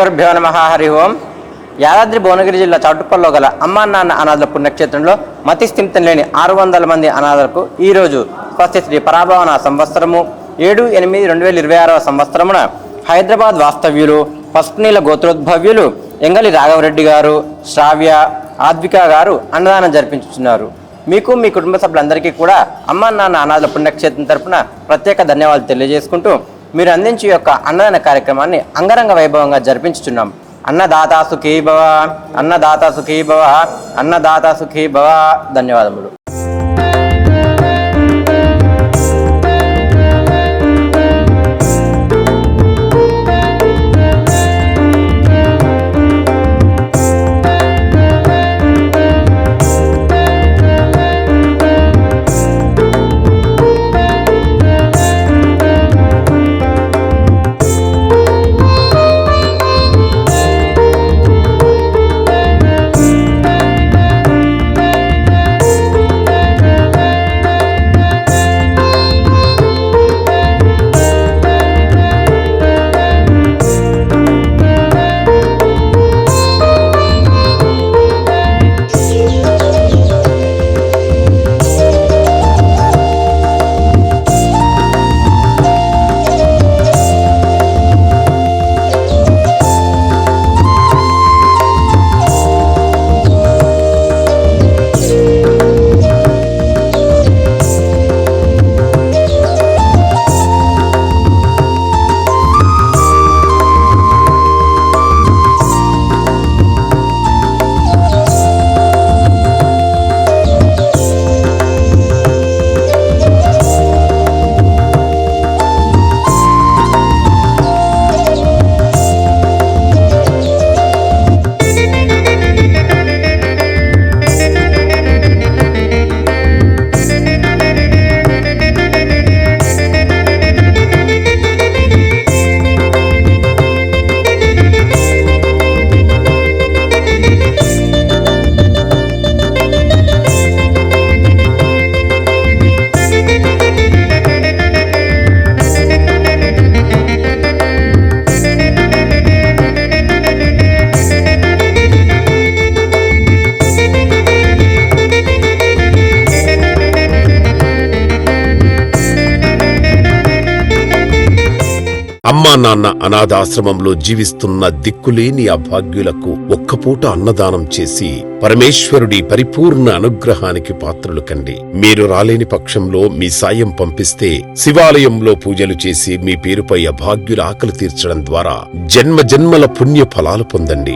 శ్రీగురుభ్యో నమః. హరి ఓం. యాదాద్రి భువనగిరి జిల్లా చౌటుప్పల్లో గల అమ్మా నాన్న అనాథల పుణ్యక్షేత్రంలో మతి స్థిమితం లేని 600 మంది అనాథలకు ఈరోజు స్వస్తి శ్రీ పరాభవన సంవత్సరము 7/8/2026 సంవత్సరమున హైదరాబాద్ వాస్తవ్యులు పసుపునీల గోత్రోద్భవ్యులు ఎంగలి రాఘవరెడ్డి గారు, శ్రావ్య, ఆద్విక గారు అన్నదానం జరిపించుతున్నారు. మీకు మీ కుటుంబ సభ్యులందరికీ కూడా అమ్మా నాన్న అనాథల పుణ్యక్షేత్రం తరపున ప్రత్యేక ధన్యవాదాలు తెలియజేసుకుంటూ మీరు అందించే యొక్క అన్నదాన కార్యక్రమాన్ని అంగరంగ వైభవంగా జరిపించుచున్నాం. అన్నదాతా సుఖీ భవ, అన్నదాతా సుఖీ భవ, అన్నదాతా సుఖీ భవ. ధన్యవాదములు. అమ్మా నాన్న అనాథాశ్రమంలో జీవిస్తున్న దిక్కులేని అభాగ్యులకు ఒక్కపూట అన్నదానం చేసి పరమేశ్వరుడి పరిపూర్ణ అనుగ్రహానికి పాత్రులు కండి. మీరు రాలేని పక్షంలో మీ సాయం పంపిస్తే శివాలయంలో పూజలు చేసి మీ పేరుపై అభాగ్యుల ఆకలి తీర్చడం ద్వారా జన్మ జన్మల పుణ్య ఫలాలు పొందండి.